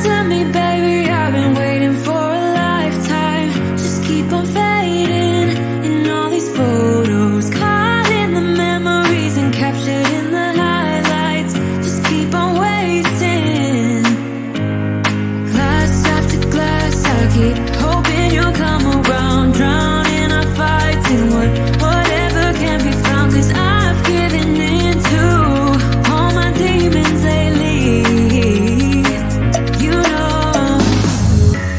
to me, baby, I've been waiting for a lifetime. Just keep on fading in all these photos, caught in the memories and captured in the highlights. Just keep on wasting. Glass after glass, I keep hoping you'll come around, drowning our fights in whatever can be found. 'Cause I've given in to all my demons lately. You know,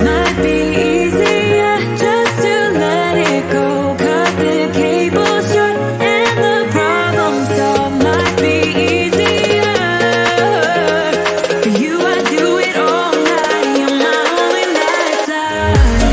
might be easier just to let it go. Cut the cable short and the problem solved. Might be easier for you. I do it all night. You're my only lifeline.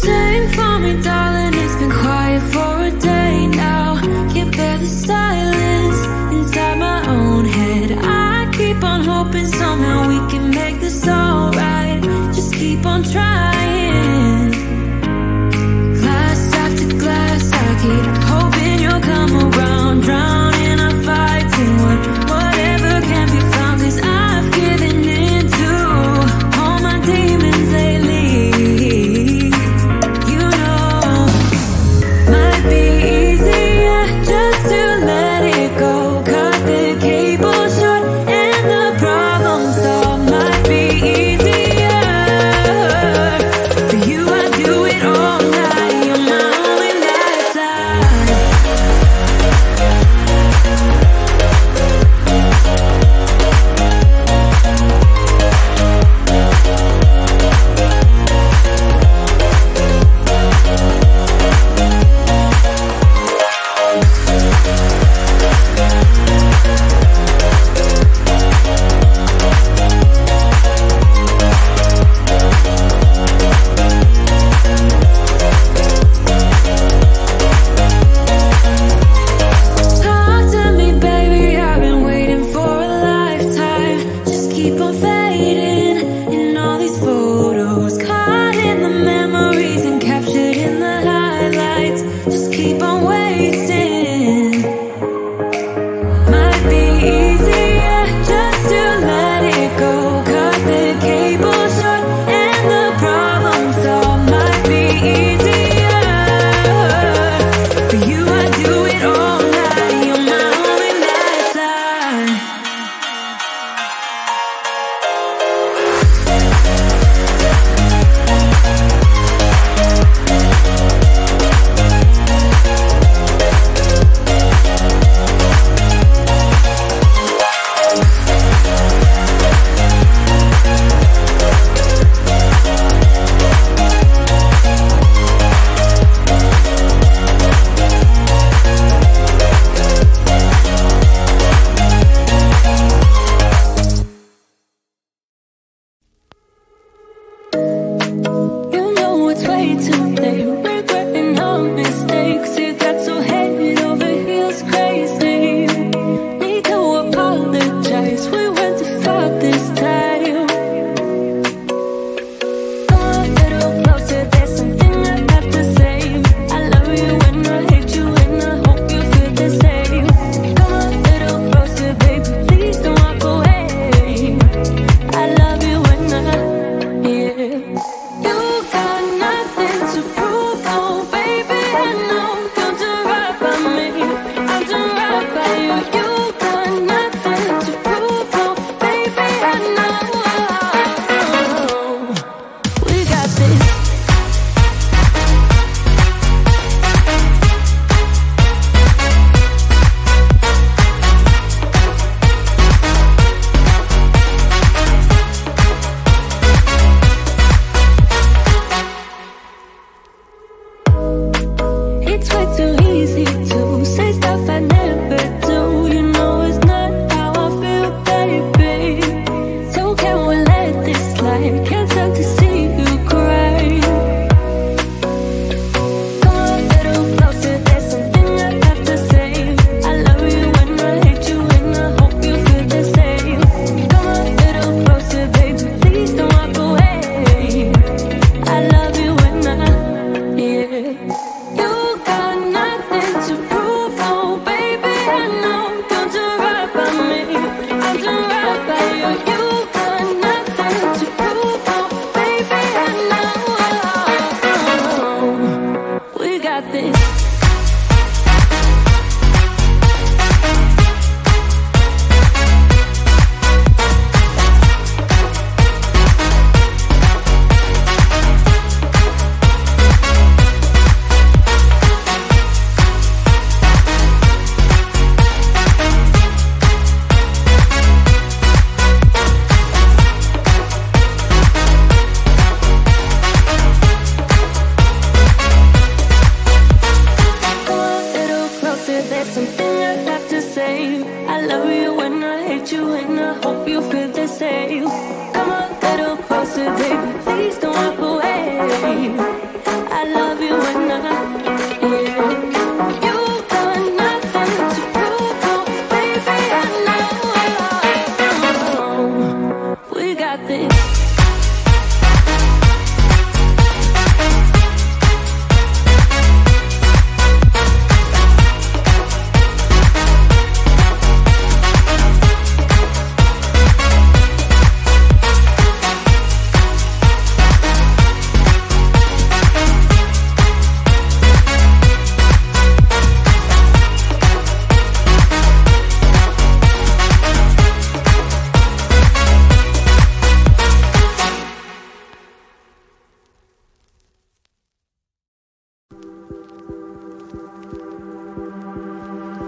Sing for me, darling, it's been quiet for a day now. Can't bear the silence inside my own head. I keep on hoping somehow we can make this alright. Just keep on trying. Glass after glass, I keep hoping you'll come around, drowning our fights in whatever can be found. 'Cause I've given in to all my demons lately. You know, might be easier just to let it go. Cut the cable short and the problem solved. Might be easier same. I love you when I hate you, and I hope you feel the same. Come a little closer, baby, please don't walk away. I love you when I, yeah.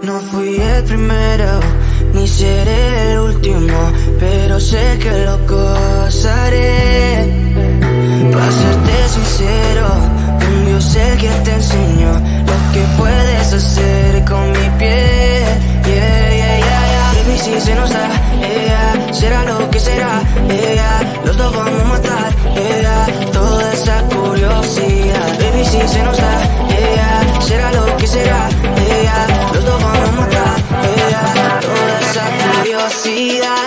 No fui el primero, ni seré el último, pero sé que lo gozaré. Para serte sincero, un Dios el que te enseñó lo que puedes hacer con mi piel. Baby, si se nos da, será lo que será, los dos vamos a matar, toda esa curiosidad. Baby, si se nos da, será lo que será, los dos vamos a matar, toda esa curiosidad.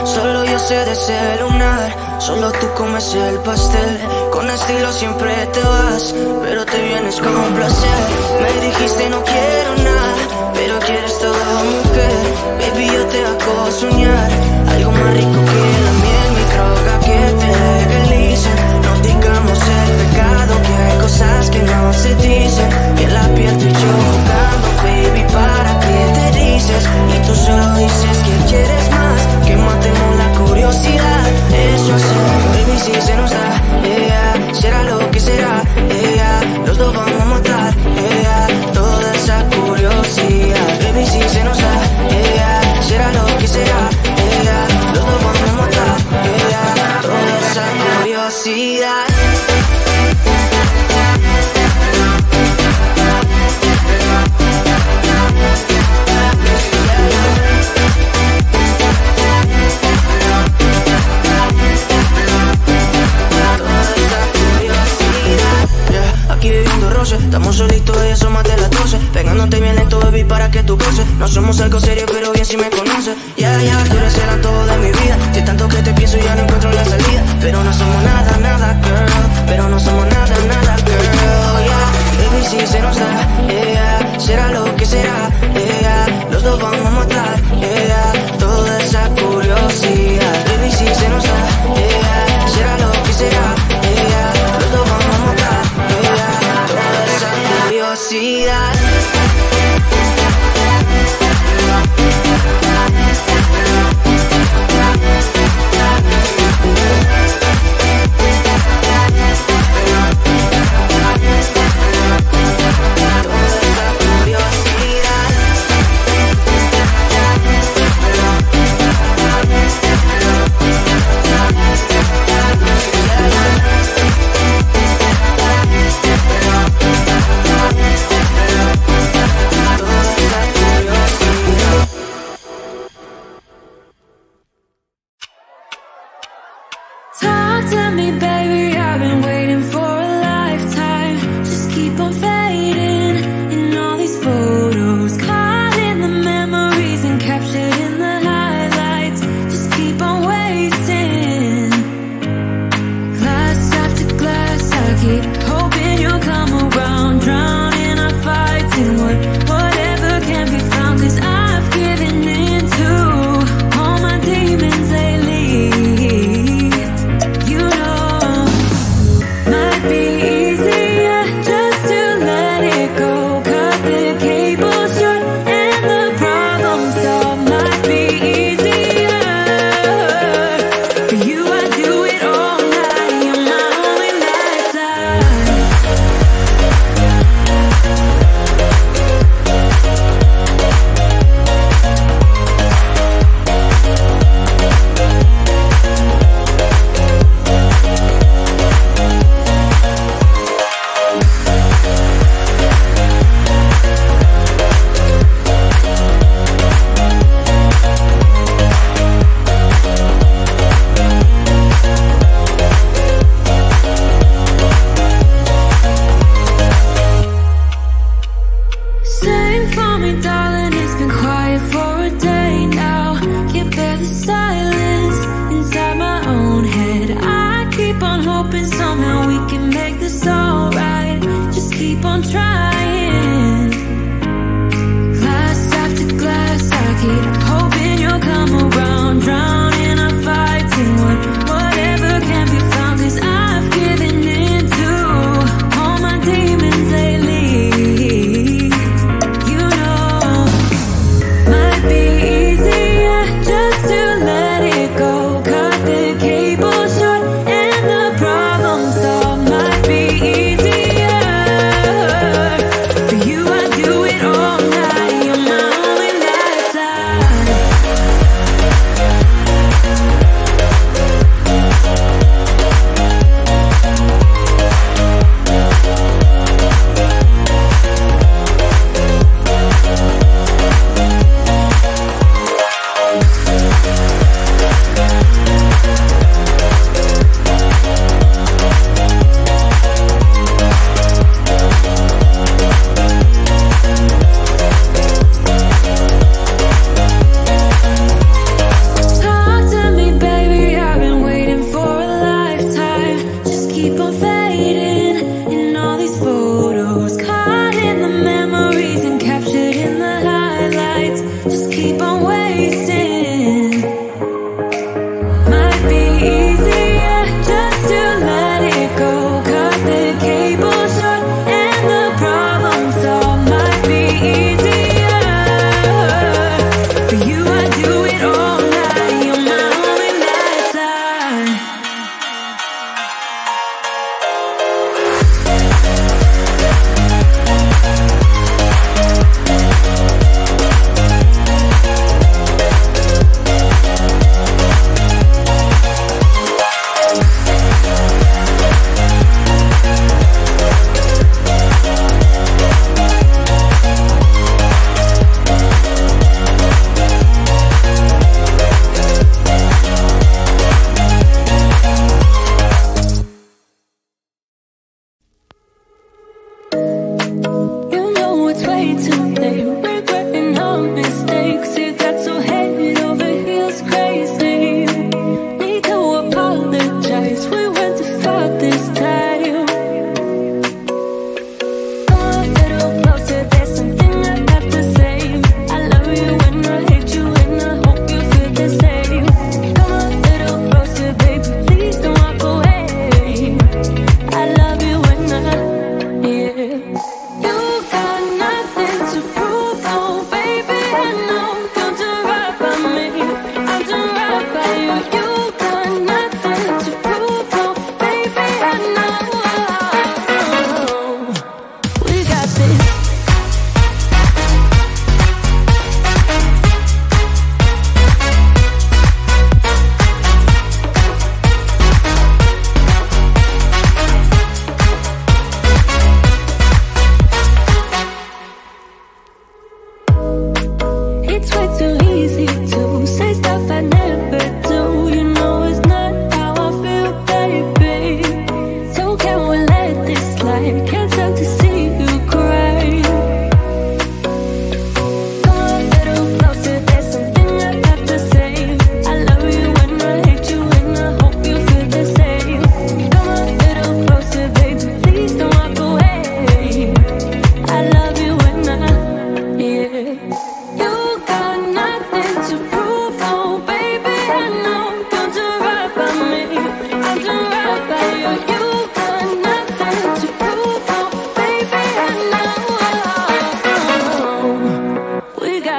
Solo yo sé de ese lunar, solo tú comes el pastel. Con estilo siempre te vas, pero te vienes con un placer. Me dijiste no quiero nada, pero quieres toda mujer. Baby, yo te hago soñar algo más rico que la miel, mi droga que te legalice. No digamos el pecado, que hay cosas que no se dicen. Y en la piel tú y yo jugando, baby, ¿para qué te dices? Y tú solo dices que quieres más, que matemos la curiosidad. Eso sí, baby, si se nos da, será lo que será, los dos vamos a matar, toda esa curiosidad. Baby, si se nos da, será lo que será, los dos vamos a matar, toda esa curiosidad. Aquí viviendo roce, estamos solitos y eso más de las 12. Pegándote bien lento, baby, para que tú goces. No somos algo serio, pero bien si me conoces. Tú eres el antojo de mi vida. Si tanto que te pienso ya no encuentro la salida. Pero no somos nada, nada, girl. Pero no somos nada, nada, girl. Baby, si se nos da, será lo que será, los dos vamos a matar, toda esa curiosidad. Baby, si se nos da, será lo que será, los dos vamos a matar, toda esa curiosidad.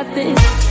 got this.